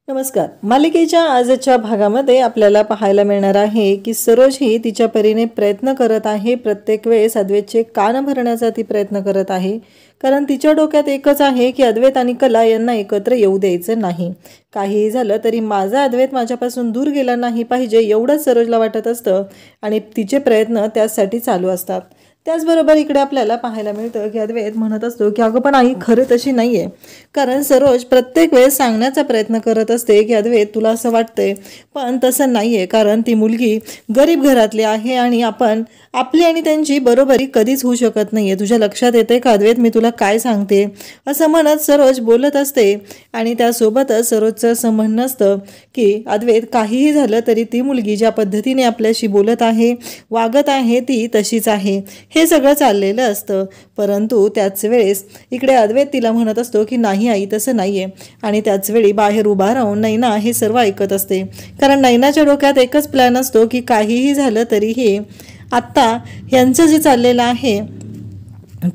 नमस्कार. मालिकेच्या आजच्या भागामध्ये आपल्याला पाहायला मिळणार आहे की सरोज ही तिच्या परीने प्रयत्न करत आहे. प्रत्येक वेळेस अद्वैतचे कान भरण्याचा ती प्रयत्न करत आहे, कारण तिच्या डोक्यात एकच आहे की अद्वैत आणि कला यांना एकत्र येऊ द्यायचं नाही. काहीही झालं तरी माझा अद्वैत माझ्यापासून दूर गेला नाही पाहिजे, एवढंच सरोजला वाटत असतं आणि तिचे प्रयत्न त्यासाठी चालू असतात. त्याचबरोबर इकडे आपल्याला पाहायला मिळतं की अद्वैत म्हणत असतो की अगं पण आई खरं तशी नाही आहे. कारण सरोज प्रत्येक वेळेस सांगण्याचा प्रयत्न करत असते की अद्वैत तुला असं वाटतंय, पण तसं नाही आहे. कारण ती मुलगी गरीब घरातली आहे आणि आपली आणि त्यांची बरोबरी कधीच होऊ शकत नाही आहे. तुझ्या लक्षात येते का अद्वैत मी तुला काय सांगते, असं म्हणत सरोज बोलत असते. आणि त्यासोबतच सरोजचं असं म्हणणं असतं की अद्वैत काहीही झालं तरी ती मुलगी ज्या पद्धतीने आपल्याशी बोलत आहे, वागत आहे, ती तशीच आहे. हे सगळं चाललेलं असतं. परंतु त्याच वेळेस इकडे अद्वैत तिला म्हणत असतो की नाही आई तसं नाही आहे. आणि त्याच वेळी बाहेर उभा राहून नैना हे सर्व ऐकत असते. कारण नैनाच्या डोक्यात एकच प्लॅन असतो की काहीही झालं तरीही आत्ता यांचं जे चाललेलं आहे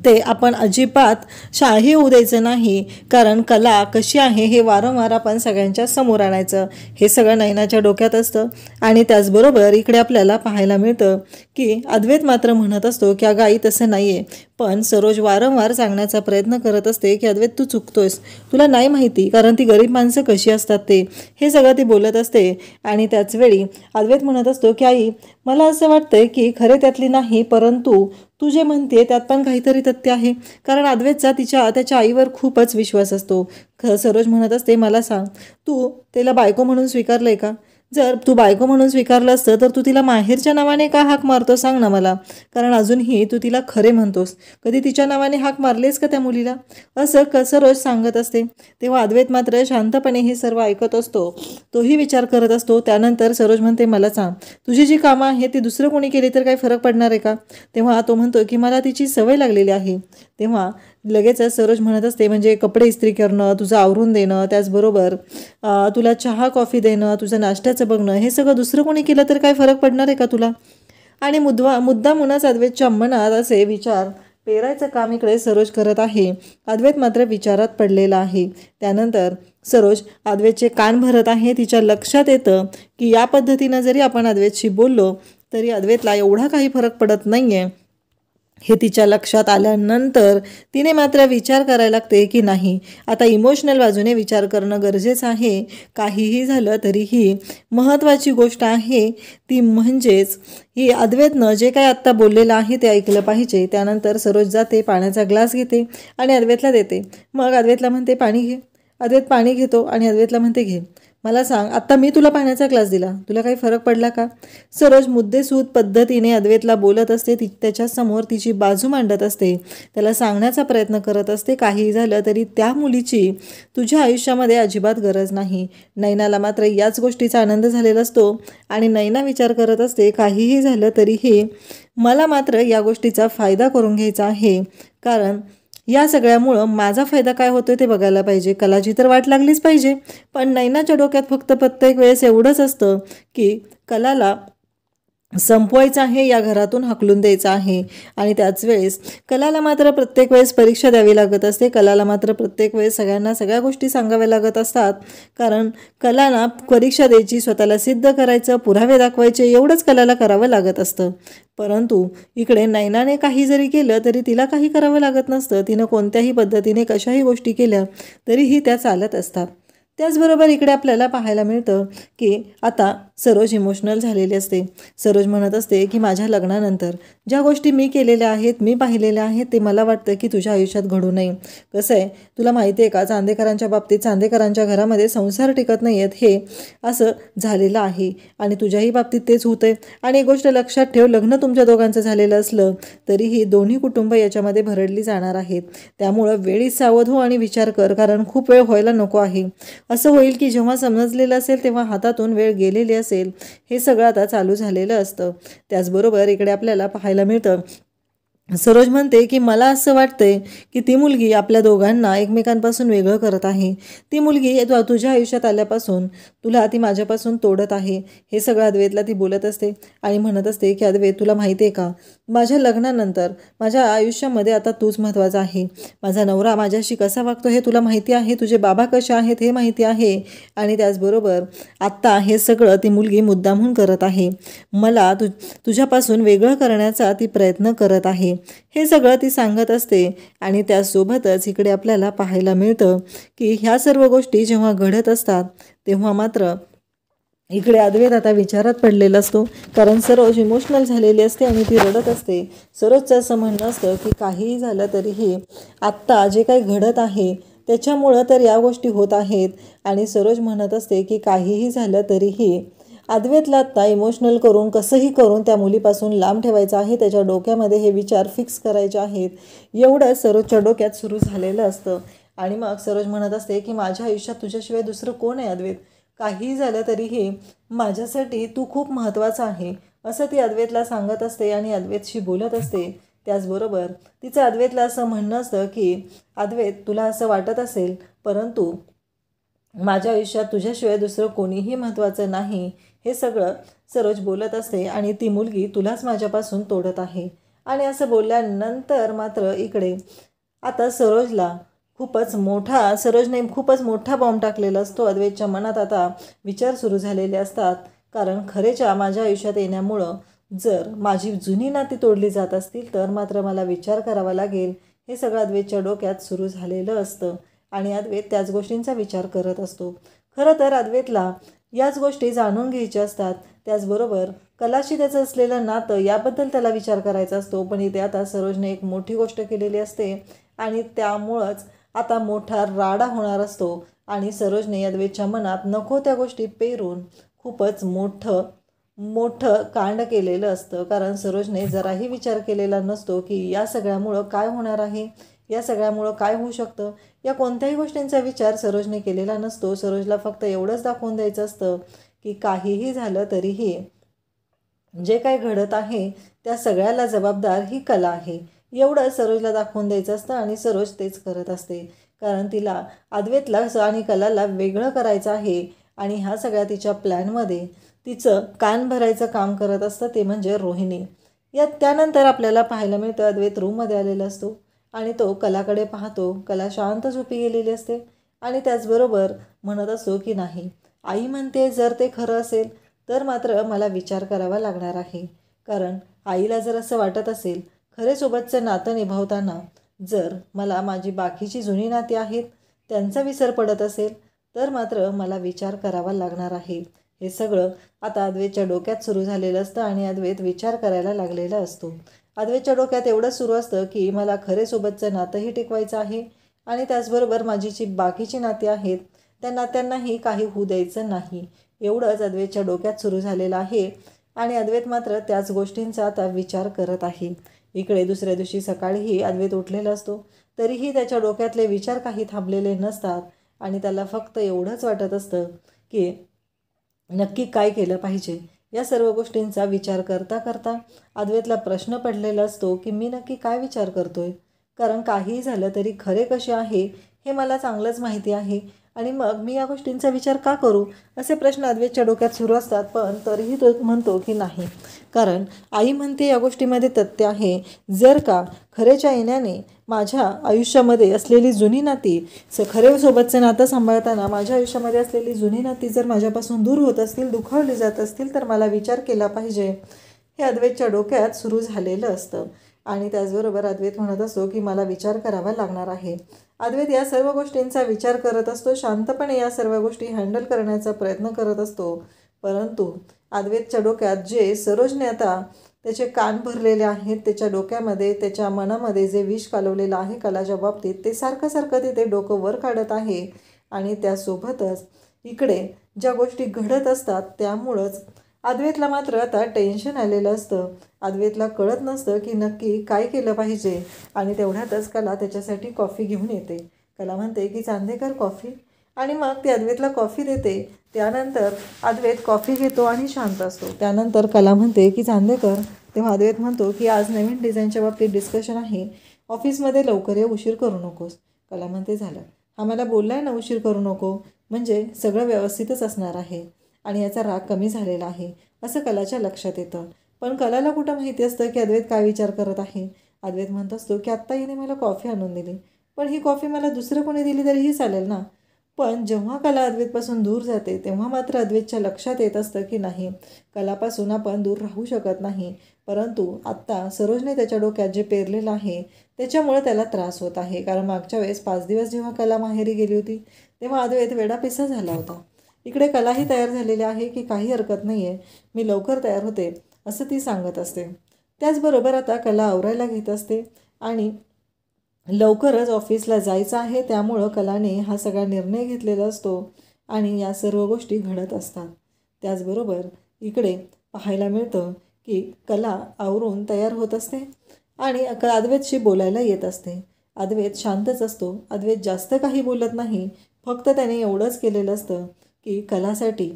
ते आपण अजिबात शाही होऊ द्यायचं नाही. कारण कला कशी आहे हे वारंवार आपण सगळ्यांच्या समोर आणायचं, हे सगळं नैनाच्या डोक्यात असतं. आणि त्याचबरोबर इकडे आपल्याला पाहायला मिळतं की अद्वैत मात्र म्हणत असतो की अगं आई तसं नाही आहे. पण सरोज वारंवार सांगण्याचा प्रयत्न करत असते की अद्वैत तू चुकतोयस, तुला नाही माहिती कारण ती गरीब माणसं कशी असतात ते, हे सगळं ती बोलत असते. आणि त्याचवेळी अद्वैत म्हणत असतो की आई मला असं वाटतंय की खरे त्यातली नाही, परंतु तू जे म्हणते त्यात पण काहीतरी तथ्य आहे. कारण अद्वैतचा त्याच्या आईवर खूपच विश्वास असतो. सरोज म्हणत असते मला सांग, तू तिला बायको म्हणून स्वीकारलंय का? जर तू बायको म्हणून स्वीकारलं असतं तर तू तिला माहेरच्या नावाने का हाक मारतो सांग ना मला. कारण अजूनही तू तिला खरे म्हणतोस, कधी तिच्या नावाने हाक मारलेस का त्या मुलीला, असं सरोज सांगत असते. तेव्हा अद्वैत मात्र शांतपणे हे सर्व ऐकत असतो, तोही विचार करत असतो. त्यानंतर सरोज म्हणते मला सांग, तुझी जी कामं आहे ती दुसरं कोणी केली तर काही फरक पडणार आहे का? तेव्हा तो म्हणतो की मला तिची सवय लागलेली आहे. तेव्हा लगेचच सरोज म्हणत असते म्हणजे कपडे इस्त्री करणं, तुझं आवरून देणं, त्याचबरोबर तुला चहा कॉफी देणं, तुझं नाश्त्याचं बघणं, हे सगळं दुसरं कोणी केलं तर काय फरक पडणार आहे का तुला? आणि मुद्दामूनच अद्वैतच्या मनात असे विचार पेरायचं काम इकडे सरोज करत आहे. अद्वैत मात्र विचारात पडलेला आहे. त्यानंतर सरोज अद्वैतचे कान भरत आहे. तिच्या लक्षात येतं की या पद्धतीनं जरी आपण अद्वैतशी बोललो तरी अद्वैतला एवढा काही फरक पडत नाही आहे. हे तिच्या लक्षात आल्यानंतर तिने मात्र विचार करायला लागते की नाही, आता इमोशनल बाजूने विचार करणं गरजेचं आहे. काहीही झालं तरीही महत्त्वाची गोष्ट आहे ती म्हणजेच ही अद्वैतनं जे काही आत्ता बोललेलं आहे ते ऐकलं पाहिजे. त्यानंतर सरोज जाते, पाण्याचा ग्लास घेते आणि अद्वैतला देते. मग अद्वैतला म्हणते पाणी घे. अद्वैत पाणी घेतो आणि अद्वैतला म्हणते घे. मला सांग, आत्ता मी तुला पाण्याचा ग्लास दिला, तुला काही फरक पडला का? सरोज मुद्देसूद पद्धतीने अद्वैतला बोलत असते. त्याच्यासमोर तिची बाजू मांडत असते, त्याला सांगण्याचा प्रयत्न करत असते काहीही झालं तरी त्या मुलीची तुझ्या आयुष्यामध्ये अजिबात गरज नाही. नैनाला मात्र याच गोष्टीचा आनंद झालेला असतो आणि नैना विचार करत असते काहीही झालं तरीही मला मात्र या गोष्टीचा फायदा करून घ्यायचा आहे. कारण या सगळ्यामुळं माझा फायदा काय होतोय ते बघायला पाहिजे. कलाची तर वाट लागलीच पाहिजे. पण नैनाच्या डोक्यात फक्त प्रत्येक वेळेस एवढंच असतं की कलाला संपवायचं आहे, या घरातून हाकलून द्यायचं आहे. आणि त्याच वेळेस कलाला मात्र प्रत्येक वेळेस परीक्षा द्यावी लागत असते. कलाला मात्र प्रत्येक वेळेस सगळ्यांना सगळ्या गोष्टी सांगाव्या लागत असतात. कारण कलाला परीक्षा द्यायची, स्वतःला सिद्ध करायचं, पुरावे दाखवायचे, एवढंच कलाला करावं लागत असतं. परंतु इकडे नैनाने काही जरी केलं तरी तिला काही करावं लागत नसतं. तिनं कोणत्याही पद्धतीने कशाही गोष्टी केल्या तरीही त्या चालत असतात. त्याचबरोबर इकडे आपल्याला पाहायला मिळतं की आता सरोज इमोशनल झालेली असते. सरोज म्हणत असते की माझ्या लग्नानंतर ज्या गोष्टी मी केलेल्या आहेत, मी पाहिलेल्या आहेत, ते मला वाटतं की तुझ्या आयुष्यात घडू नये. कसं आहे तुला माहिती आहे का, चांदेकरांच्या बाबतीत चांदेकरांच्या घरामध्ये संसार टिकत नाही आहेत, हे असं झालेलं आहे आणि तुझ्याही बाबतीत तेच होतं आहे. आणि एक गोष्ट लक्षात ठेव, लग्न तुमच्या दोघांचं झालेलं असलं तरीही दोन्ही कुटुंब याच्यामध्ये भरडली जाणार आहेत. त्यामुळं वेळीच सावध हो आणि विचार कर, कारण खूप वेळ व्हायला नको आहे. असं होईल की जेव्हा समजलेलं असेल तेव्हा हातातून वेळ गेलेली असेल. हे सगळं आता चालू झालेलं असतं. त्याचबरोबर इकडे आपल्याला पाहायला मिळतं सरोज म्हणते की मला असं वाटतंय की ती मुलगी आपल्या दोघांना एकमेकांपासून वेगळं करत आहे. ती मुलगी तुझ्या आयुष्यात आल्यापासून तुला ती माझ्यापासून तोडत आहे. हे सगळं अद्वैतला ती बोलत असते आणि म्हणत असते की अद्वैत, तुला माहिती आहे का, माझ्या लग्नानंतर माझ्या आयुष्यामध्ये आता तूच महत्त्वाचा आहे. माझा नवरा माझ्याशी कसा वागतो हे तुला माहिती आहे, तुझे बाबा कसे आहेत हे माहिती आहे. आणि त्याचबरोबर आत्ता हे सगळं ती मुलगी मुद्दामहून करत आहे. मला तुझ्यापासून वेगळं करण्याचा ती प्रयत्न करत आहे. हे सगळं ती सांगत असते. आणि त्यासोबतच इकडे आपल्याला पाहायला मिळतं की ह्या सर्व गोष्टी जेव्हा घडत असतात तेव्हा मात्र इकडे अद्वैत आता विचारात पडलेला असतो. कारण सरोज इमोशनल झालेली असते आणि ती रडत असते. सरोजचं असं म्हणणं असतं की काहीही झालं तरीही आत्ता जे काही घडत आहे त्याच्यामुळं तर या गोष्टी होत आहेत. आणि सरोज म्हणत असते की काहीही झालं तरीही अद्वैतला आत्ता इमोशनल करून कसंही करून त्या मुलीपासून लांब ठेवायचं आहे. त्याच्या डोक्यामध्ये हे विचार फिक्स करायचे आहेत. एवढं सरोजच्या डोक्यात सुरू झालेलं असतं. आणि मग सरोज म्हणत असते की माझ्या आयुष्यात तुझ्याशिवाय दुसरं कोण आहे अद्वैत, काहीही झालं तरीही माझ्यासाठी तू खूप महत्त्वाचा आहे, असं ती अद्वैतला सांगत असते आणि अद्वैतशी बोलत असते. त्याचबरोबर तिचं अद्वैतला असं म्हणणं असतं की अद्वैत, तुला असं वाटत असेल परंतु माझ्या आयुष्यात तुझ्याशिवाय दुसरं कोणीही महत्त्वाचं नाही. हे सगळं सरोज बोलत असते आणि ती मुलगी तुलाच माझ्यापासून तोडत आहे. आणि असं बोलल्यानंतर मात्र इकडे आता सरोजने खूपच मोठा बॉम्ब टाकलेला असतो. अद्वैतच्या मनात आता विचार सुरू झालेले असतात. कारण खरेच्या माझ्या आयुष्यात येण्यामुळं जर माझी जुनी नाती तोडली जात असतील तर मात्र मला विचार करावा लागेल. हे सगळं अद्वैतच्या डोक्यात सुरू झालेलं असतं आणि अद्वैत त्याच गोष्टींचा विचार करत असतो. खरं तर अद्वैतला याच गोष्टी जाणून घ्यायच्या असतात. त्याचबरोबर कलाशी त्याचं असलेलं नातं याबद्दल त्याला विचार करायचा असतो. पण इथे आता सरोजने एक मोठी गोष्ट केलेली असते आणि त्यामुळंच आता मोठा राडा होणार असतो. आणि सरोजने अद्वैतच्या मनात नको त्या गोष्टी पेरून खूपच मोठं कांड केलेलं असतं. कारण सरोजने जराही विचार केलेला नसतो की या सगळ्यामुळं काय होणार आहे, या सगळ्यामुळं काय होऊ शकतं. या कोणत्याही गोष्टींचा विचार सरोजने केलेला नसतो. सरोजला फक्त एवढंच दाखवून द्यायचं असतं की काहीही झालं तरीही जे काही घडत आहे त्या सगळ्याला जबाबदार ही कला आहे, एवढं सरोजला दाखवून द्यायचं असतं. आणि सरोज तेच करत असते. कारण तिला अद्वैतला आणि कलाला वेगळं करायचं आहे. आणि ह्या सगळ्या तिच्या प्लॅनमध्ये तिचं कान भरायचं काम करत असतं, ते म्हणजे रोहिणी. त्यानंतर आपल्याला पाहायला मिळतं अद्वैत रूममध्ये आलेला असतो आणि तो कलाकडे पाहतो. कला शांत झोपी गेलेली असते आणि त्याचबरोबर म्हणत असतो की नाही, आई म्हणते जर ते खरं असेल तर मात्र मला विचार करावा लागणार आहे. कारण आईला जर असं वाटत असेल खरेसोबतचं नातं निभावताना जर मला माझी बाकीची जुनी नाती आहेत त्यांचा विसर पडत असेल तर मात्र मला विचार करावा लागणार आहे. हे सगळं आता अद्वैतच्या डोक्यात सुरू झालेलं असतं आणि अद्वैत विचार करायला लागलेला असतो. अद्वैतच्या डोक्यात एवढंच सुरू असतं की मला खरेसोबतचं नातंही टिकवायचं आहे आणि त्याचबरोबर माझी जी बाकीची नाती आहेत त्या नात्यांनाही काही होऊ द्यायचं नाही. एवढंच अद्वैतच्या डोक्यात सुरू झालेलं आहे आणि अद्वैत मात्र त्याच गोष्टींचा आता विचार करत आहे. इकडे दुसऱ्या दिवशी सकाळीही अद्वैत उठलेला असतो, तरीही त्याच्या डोक्यातले विचार काही थांबलेले नसतात आणि त्याला फक्त एवढंच वाटत असतं की नक्की काय केलं पाहिजे. या सर्व गोष्टींचा विचार करता करता अद्वैतला प्रश्न पडलेला असतो की मी नक्की काय विचार करतोय. कारण काहीही झालं तरी खरे कसे आहे हे मला चांगलंच माहिती आहे आणि मग मी या गोष्टींचा विचार का करू, असे प्रश्न अद्वैतच्या डोक्यात सुरू असतात. पण तरीही तो म्हणतो की नाही, कारण आई म्हणते या गोष्टीमध्ये तथ्य आहे. जर का खरेच्या येण्याने माझ्या आयुष्यामध्ये असलेली जुनी नाती खरेसोबतचं नातं सांभाळताना माझ्या आयुष्यामध्ये असलेली जुनी नाती जर माझ्यापासून दूर होत असतील, दुखावली जात असतील तर मला विचार केला पाहिजे, हे अद्वैतच्या डोक्यात सुरू झालेलं असतं. आणि त्याचबरोबर अद्वैत म्हणत असतो की मला विचार करावा लागणार आहे. अद्वैत या सर्व गोष्टींचा विचार करत असतो, शांतपणे या सर्व गोष्टी हँडल करण्याचा प्रयत्न करत असतो. परंतु अद्वैतच्या डोक्यात जे सरोजने आता त्याचे कान भरलेले आहेत, त्याच्या डोक्यामध्ये त्याच्या मनामध्ये जे विष कालवलेलं आहे कलाच्या बाबतीत, ते सारखं तिथे डोकं वर काढत आहे. आणि त्यासोबतच इकडे ज्या गोष्टी घडत असतात त्यामुळंच अद्वैतला मात्र आता टेन्शन आलेलं असतं. अद्वैतला कळत नसतं की नक्की काय केलं पाहिजे. आणि तेवढ्यातच कला त्याच्यासाठी कॉफी घेऊन येते. कला म्हणते की चांदेकर कॉफी, आणि मग ती अद्वैतला कॉफी देते. त्यानंतर अद्वैत कॉफी घेतो आणि शांत असतो. त्यानंतर कला म्हणते की चांदेकर तेव्हा अद्वैत म्हणतो की आज नवीन डिझाईनच्या बाबतीत डिस्कशन आहे, ऑफिसमध्ये लवकर ये, उशीर करू नकोस. कला म्हणते झालं, हा मला बोललाय ना उशीर करू नको, म्हणजे सगळं व्यवस्थितच असणार आहे आणि याचा राग कमी झालेला आहे असं कलाच्या लक्षात येतं. पण कलाला कुठं माहिती असतं की अद्वैत काय विचार करत आहे. अद्वैत म्हणत असतो की आत्ता हिने मला कॉफी आणून दिली, पण ही कॉफी मला दुसरं कोणी दिली तरीही चालेल ना. पण जेव्हा कला अद्वैतपासून दूर जाते तेव्हा मात्र अद्वैतच्या लक्षात येत असतं की नाही, कलापासून आपण दूर राहू शकत नाही, परंतु आत्ता सरोजने त्याच्या डोक्यात जे पेरलेलं आहे त्याच्यामुळे त्याला त्रास होत आहे. कारण मागच्या वेळेस 5 दिवस जेव्हा कला माहेरी गेली होती तेव्हा अद्वैत वेडापिसा झाला होता. इकडे कलाही तयार झालेली आहे की काही हरकत नाही आहे, मी लवकर तयार होते असं ती सांगत असते. त्याचबरोबर आता कला आवरायला घेत असते आणि लवकरच ऑफिसला जायचं आहे, त्यामुळं कलाने हा सगळा निर्णय घेतलेला असतो आणि या सर्व गोष्टी घडत असतात. त्याचबरोबर इकडे पाहायला मिळतं की कला आवरून तयार होत असते आणि अद्वैतशी बोलायला येत असते. अद्वैत शांतच असतो, अद्वैत जास्त काही बोलत नाही, फक्त त्याने एवढंच केलेलं असतं की कलासाठी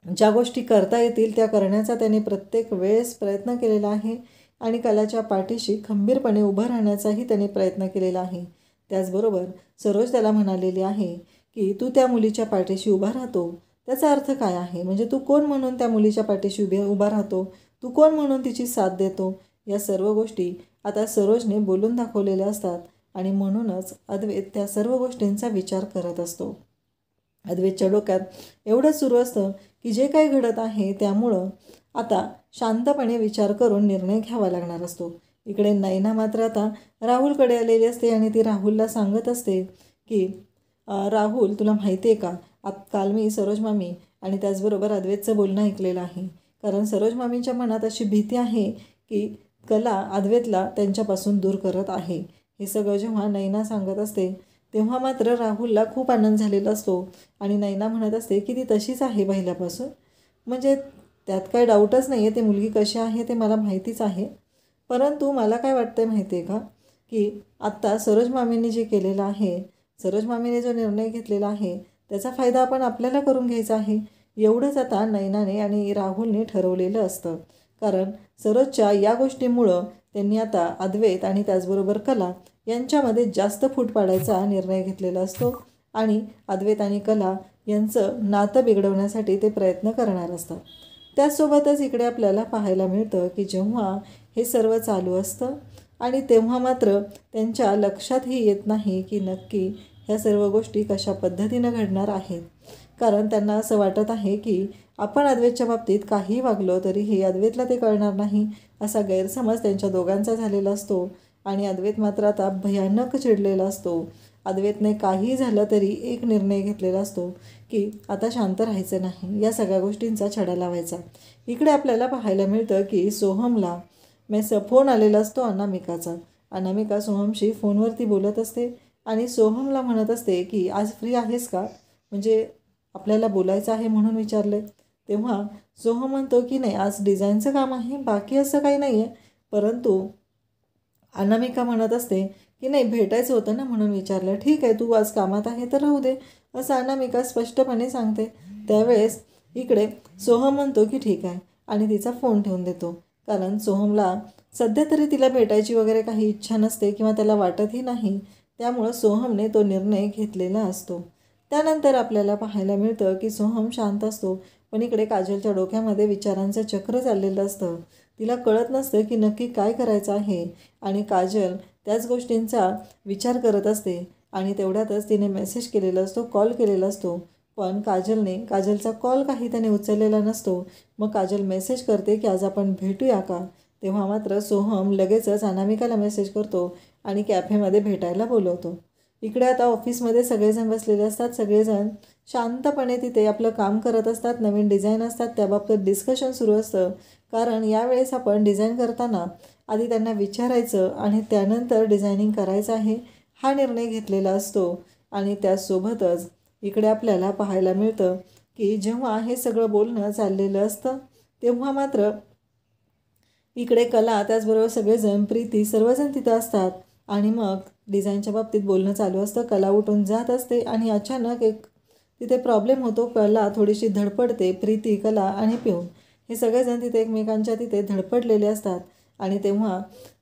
ज्या गोष्टी करता येतील त्या करण्याचा त्याने प्रत्येक वेळेस प्रयत्न केलेला आहे आणि कलाच्या पाठीशी खंबीरपणे उभं राहण्याचाही त्याने प्रयत्न केलेला आहे. त्याचबरोबर सरोज त्याला म्हणालेली आहे की तू त्या मुलीच्या पाठीशी उभा राहतो त्याचा अर्थ काय आहे, म्हणजे तू कोण म्हणून त्या मुलीच्या पाठीशी उभा राहतो, तू कोण म्हणून तिची साथ देतो, या सर्व गोष्टी आता सरोजने बोलून दाखवलेल्या असतात आणि म्हणूनच अद्वैत त्या सर्व गोष्टींचा विचार करत असतो. अद्वैतच्या डोक्यात एवढंच सुरू असतं की जे काही घडत आहे त्यामुळं आता शांतपणे विचार करून निर्णय घ्यावा लागणार असतो. इकडे नैना मात्र आता राहुलकडे आलेली असते आणि ती राहुलला सांगत असते की राहुल, तुला माहिती आहे का, काल मी सरोज मामी आणि त्याचबरोबर अद्वैतचं बोलणं ऐकलेलं आहे. कारण सरोज मामींच्या मनात अशी भीती आहे की कला अद्वैतला त्यांच्यापासून दूर करत आहे. हे सगळं जेव्हा नैना सांगत असते तेव्हा मात्र राहुलला खूप आनंद झालेला असतो आणि नैना म्हणत असते की ती तशीच आहे पहिल्यापासून, म्हणजे त्यात काही डाऊटच नाही आहे, ती मुलगी कशी आहे ते मला माहितीच आहे. परंतु मला काय वाटतं आहे माहिती आहे का, की आत्ता सरोज मामींनी जे केलेलं आहे, सरोज मामीने जो निर्णय घेतलेला आहे त्याचा फायदा आपण आपल्याला करून घ्यायचा आहे, एवढंच आता नैनाने आणि राहुलने ठरवलेलं असतं. कारण सरोजच्या या गोष्टीमुळं त्यांनी आता अद्वैत आणि त्याचबरोबर कला यांच्यामध्ये जास्त फूट पाडायचा निर्णय घेतलेला असतो आणि अद्वैत आणि कला यांचं नातं बिघडवण्यासाठी ते प्रयत्न करणार असतात. त्याचसोबतच इकडे आपल्याला पाहायला मिळतं की जेव्हा हे सर्व चालू असतं आणि तेव्हा मात्र त्यांच्या लक्षातही येत नाही की नक्की ह्या सर्व गोष्टी कशा पद्धतीनं घडणार आहेत. कारण त्यांना असं वाटत आहे की आपण अद्वैतच्या बाबतीत काही वागलो तरीही अद्वैतला ते कळणार नाही, असा गैरसमज त्यांच्या दोघांचा झालेला असतो आणि अद्वैत मात्र आता भयानक चिडलेला असतो. अद्वैतने काही झालं तरी एक निर्णय घेतलेला असतो की आता शांत राहायचं नाही, या सगळ्या गोष्टींचा छडा लावायचा. इकडे आपल्याला पाहायला मिळतं की सोहमला फोन आलेला असतो अनामिकाचा. अनामिका सोहमशी फोनवरती बोलत असते आणि सोहमला म्हणत असते की आज फ्री आहेस का, म्हणजे आपल्याला बोलायचं आहे म्हणून विचारले. तेव्हा सोहम म्हणतो की नाही, आज डिझाईनचं काम आहे, बाकी असं काही नाही आहे. परंतु अनामिका म्हणत असते की नाही, भेटायचं होतं ना म्हणून विचारलं. ठीक आहे, तू आज कामात आहे तर राहू दे, असं अनामिका स्पष्टपणे सांगते. त्यावेळेस इकडे सोहम म्हणतो की ठीक आहे आणि तिचा फोन ठेवून देतो. कारण सोहमला सध्या तरी तिला भेटायची वगैरे काही इच्छा नसते किंवा त्याला वाटतही नाही, त्यामुळं सोहमने तो निर्णय घेतलेला असतो. त्यानंतर आपल्याला पाहायला मिळतं की सोहम शांत असतो, पण इकडे काजलच्या डोक्यामध्ये विचारांचं चक्र चाललेलं असतं. तिला कळत नसतं की नक्की काय करायचं आहे आणि काजल त्याच गोष्टींचा विचार करत असते आणि तेवढ्यातच तिने मेसेज केलेला असतो, कॉल केलेला असतो. पण काजलचा कॉल काही त्याने उचललेला नसतो. मग काजल मेसेज करते की आज आपण भेटूया का. तेव्हा मात्र सोहम लगेचच अनामिकाला मेसेज करतो आणि कॅफेमध्ये भेटायला बोलवतो. इकडे आता ऑफिसमध्ये सगळेजण बसलेले असतात, सगळेजण शांतपणे तिथे आपलं काम करत असतात. नवीन डिझाईन असतात त्याबाबत डिस्कशन सुरू असतं. कारण यावेळेस आपण डिझाईन करताना आधी त्यांना विचारायचं आणि त्यानंतर डिझायनिंग करायचं आहे, हा निर्णय घेतलेला असतो. आणि त्यासोबतच इकडे आपल्याला पाहायला मिळतं की जेव्हा हे सगळं बोलणं चाललेलं असतं तेव्हा मात्र इकडे कला त्याचबरोबर सगळेजण, प्रीती, सर्वजण तिथं असतात आणि मग डिझाईनच्या बाबतीत बोलणं चालू असतं. कला उठून जात असते आणि अचानक एक तिथे प्रॉब्लेम होतो. कला थोडीशी धडपडते. प्रीती, कला आणि पिऊन हे सगळेजण तिथे एकमेकांच्या तिथे धडपडलेले असतात. आणि तेव्हा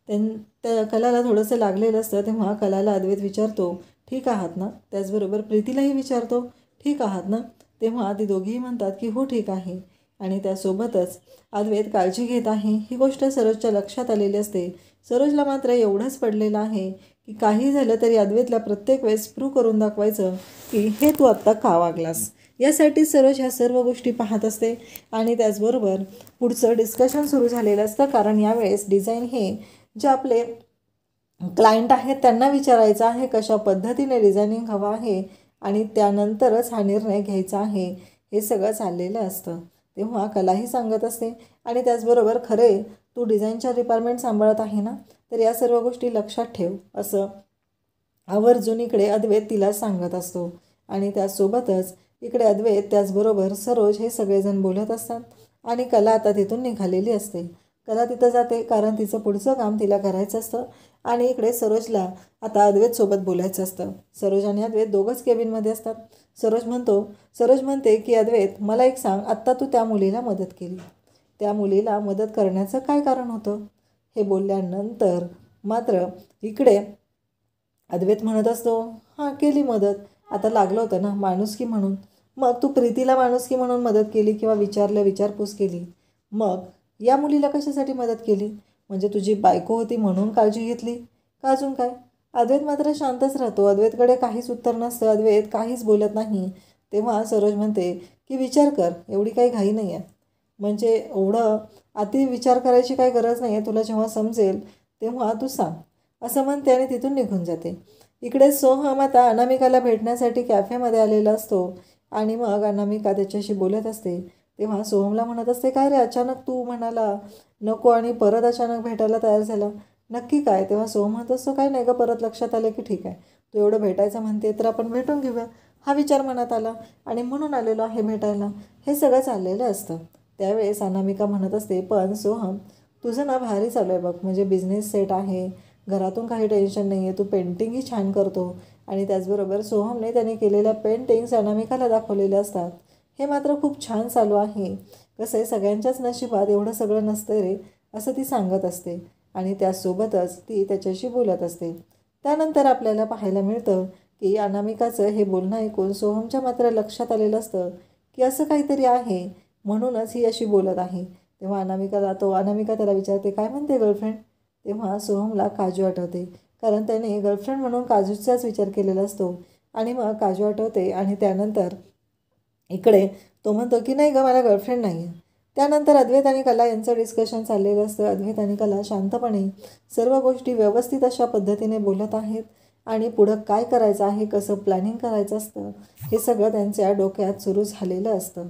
त्या कलाला थोडंसं लागलेलं असतं. तेव्हा कलाला अद्वैत विचारतो, ठीक आहात ना? त्याचबरोबर प्रीतीलाही विचारतो, ठीक आहात ना? तेव्हा ती दोघीही म्हणतात की हो ठीक आहे. आणि त्यासोबतच अद्वैत काळजी घेत आहे ही गोष्ट सरोजच्या लक्षात आलेली असते. सरोजला मात्र एवढंच पडलेलं आहे की काही झालं तरी अद्वैतला प्रत्येक वेळेस प्रूव्ह करून दाखवायचं की हे तू आत्ता का वागलास. यासाठी सरोज ह्या सर्व गोष्टी पाहत असते. आणि त्याचबरोबर पुढचं डिस्कशन सुरू झालेलं असतं, कारण यावेळेस डिझाईन हे जे आपले क्लायंट आहेत त्यांना विचारायचं आहे कशा पद्धतीने डिझायनिंग हवं आहे आणि त्यानंतरच हा निर्णय घ्यायचा आहे. हे सगळं चाललेलं असतं. तेव्हा कलाही सांगत असते आणि त्याचबरोबर खरे तू डिझाईनच्या डिपार्टमेंट सांभाळत आहे ना, तर या सर्व गोष्टी लक्षात ठेव असं आवर्जून इकडे अद्वैत तिला सांगत असतो. आणि त्यासोबतच इकडे अद्वैत त्याचबरोबर सरोज हे सगळेजण बोलत असतात. आणि कला आता तिथून निघालेली असते. कला तिथं जाते कारण तिचं पुढचं काम तिला करायचं असतं. आणि इकडे सरोजला आता अद्वैतसोबत बोलायचं असतं. सरोज आणि अद्वैत दोघंच केबिनमध्ये असतात. सरोज म्हणते की अद्वैत मला एक सांग, आत्ता तू त्या मुलीला मदत केली, त्या मुलीला मदत करण्याचं काय कारण होतं? हे बोलल्यानंतर मात्र इकडे अद्वैत म्हणत असतो, हां केली मदत, आता लागलं होतं ना माणुसकी म्हणून. मग तू प्रीतीला माणुसकी म्हणून मदत केली किंवा विचारपूस केली, मग या मुलीला कशासाठी मदत केली? म्हणजे तुझी बायको होती म्हणून काळजी घेतली का अजून काय? अद्वैत मात्र शांतच राहतो. अद्वैतकडे काहीच उत्तर नसतं. अद्वैत काहीच बोलत नाही. तेव्हा सरोज म्हणते की विचार कर, एवढी काही घाई नाही आहे, म्हणजे एवढं अति विचार करायची काही गरज नाही आहे, तुला जेव्हा समजेल तेव्हा तू सांग असं म्हणते आणि तिथून निघून जाते. इकडे सोहम आता अनामिकाला भेटण्यासाठी कॅफेमध्ये आलेला असतो. आणि मग अनामिका त्याच्याशी बोलत असते. तेव्हा सोहमला म्हणत असते, काय रे अचानक तू म्हणाला नको आणि परत अचानक भेटायला तयार झाला, नक्की काय? तेव्हा सोहम म्हणत असतो, काय नाही गं, परत लक्षात आलं की ठीक आहे, तू एवढं भेटायचं म्हणते तर आपण भेटून घेऊया, हा विचार मनात आला आणि म्हणून आलेलो आहे भेटायला. हे सगळं चाललेलं असतं. त्यावेळेस अनामिका म्हणत असते, पण सोहम तुझं ना भारी चालू आहे बघ, म्हणजे बिझनेस सेट आहे, घरातून काही टेन्शन नाही आहे, तू पेंटिंगही छान करतो. आणि त्याचबरोबर सोहमने त्याने केलेल्या पेंटिंग्स अनामिकाला दाखवलेल्या असतात. हे मात्र खूप छान चालू आहे. कसं आहे, सगळ्यांच्याच नशिबात एवढं सगळं नसतं रे, असं ती सांगत असते. आणि त्यासोबतच ती त्याच्याशी बोलत असते. त्यानंतर आपल्याला पाहायला मिळतं की अनामिकाचं हे बोलणं ऐकून सोहमच्या मात्र लक्षात आलेलं असतं की असं काहीतरी आहे, म्हणूनच ही अशी बोलत आहे. तेव्हा अनामिका त्याला विचारते, काय म्हणते गर्लफ्रेंड? तेव्हा सोहमला काजू आठवते, कारण त्याने गर्लफ्रेंड म्हणून काजूचाच विचार केलेला असतो. आणि मग काजू आठवते आणि त्यानंतर इकडे तो म्हणतो की नाही गं, मला गर्लफ्रेंड नाही आहे. त्यानंतर अद्वैत आणि कला यांचं डिस्कशन चाललेलं असतं. अद्वैत आणि कला शांतपणे सर्व गोष्टी व्यवस्थित अशा पद्धतीने बोलत आहेत आणि पुढं काय करायचं आहे, कसं प्लॅनिंग करायचं असतं, हे सगळं त्यांच्या डोक्यात सुरू झालेलं असतं.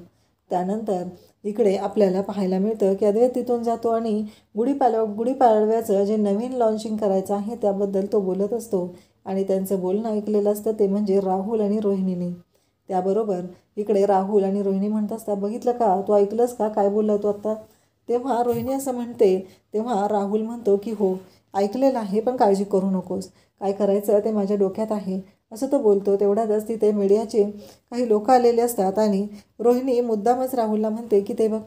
त्यानंतर इकडे आपल्याला पाहायला मिळतं की अद्वैत तिथून जातो आणि गुढीपाडव्याचं जे नवीन लॉन्चिंग करायचं आहे त्याबद्दल तो बोलत असतो. आणि त्यांचं बोलणं ऐकलेलं असतं ते म्हणजे राहुल आणि रोहिणीने. त्याबरोबर इकडे राहुल आणि रोहिणी म्हणत असतात, बघितलं का, तू ऐकलंस का काय बोलला तू आत्ता? तेव्हा रोहिणी असं म्हणते. तेव्हा राहुल म्हणतो की हो ऐकलेलं आहे, पण काळजी करू नकोस, काय करायचं ते माझ्या डोक्यात आहे, असं तो बोलतो. तेवढ्यातच तिथे मीडियाचे काही लोक आलेले असतात आणि रोहिणी मुद्दामच राहुलला म्हणते की ते बघ,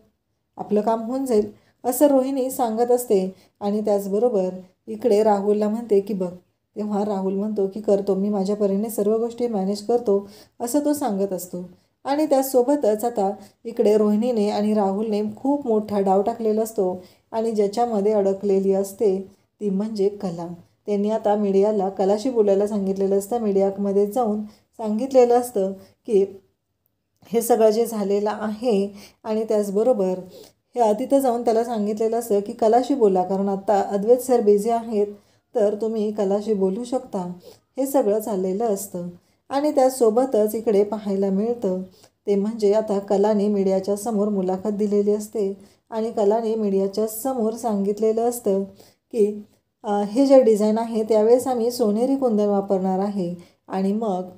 आपलं काम होऊन जाईल, असं रोहिणी सांगत असते. आणि त्याचबरोबर इकडे राहुलला म्हणते की बघ. तेव्हा राहुल म्हणतो की करतो, मी माझ्या परीने सर्व गोष्टी मॅनेज करतो, असं तो सांगत असतो. आणि त्यासोबतच आता इकडे रोहिणीने आणि राहुलने खूप मोठा डाव टाकलेला असतो आणि ज्याच्यामध्ये अडकलेली असते ती म्हणजे कला. त्यांनी आता मीडियाला कलाशी बोलायला सांगितलेलं असतं. मीडियामध्ये जाऊन सांगितलेलं असतं की हे सगळं जे झालेलं आहे आणि त्याचबरोबर हे तिथं जाऊन त्याला सांगितलेलं असतं की कलाशी बोला, कारण आत्ता अद्वैत सर बिझी आहेत, तर तुम्ही कलाशी बोलू शकता. हे सगळं चाललेलं असतं. आणि त्यासोबतच इकडे पाहायला मिळतं ते म्हणजे आता कलाने मीडियाच्या समोर मुलाखत दिलेली असते आणि कलाने मीडियाच्या समोर सांगितलेलं असतं की हे जे डिझाईन आहे त्यावेळेस आम्ही सोनेरी कुंदन वापरणार आहे. आणि मग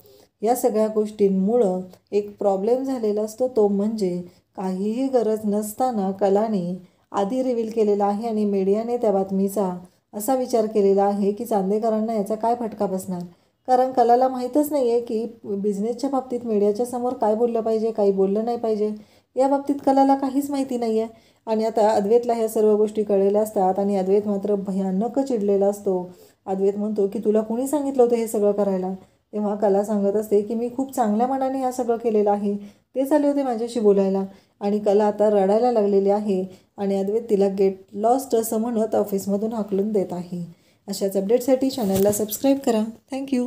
या सगळ्या गोष्टींमुळं एक प्रॉब्लेम झालेला असतो, तो म्हणजे काहीही गरज नसताना कलाने आधी रिव्हील केलेला आहे आणि मीडियाने त्या बातमीचा असा विचार केलेला आहे की चांदेकरांना याचा काय फटका बसणार, कारण कलाला माहीतच नाही आहे की बिझनेसच्या बाबतीत मीडियाच्या समोर काय बोललं पाहिजे, काही बोललं नाही पाहिजे. या बाबतीत कलाला काहीच माहिती नाही आहे. आणि आता अद्वैतला ह्या सर्व गोष्टी कळलेल्या असतात आणि अद्वैत मात्र भयानक चिडलेला असतो. अद्वैत म्हणतो की तुला कोणी सांगितलं होतं हे सगळं करायला. तेव्हा कला सांगत असते की मी खूप चांगल्या मनाने ह्या सगळं केलेलं आहे, ते चालले होते माझ्याशी बोलायला. आणि कला आता रडायला लागलेली आहे आणि अद्वैत तिला गेट लॉस्ट असं म्हणत ऑफिसमधून हाकलून देत आहे. अशाच अपडेटसाठी चॅनलला सबस्क्राईब करा. थँक्यू.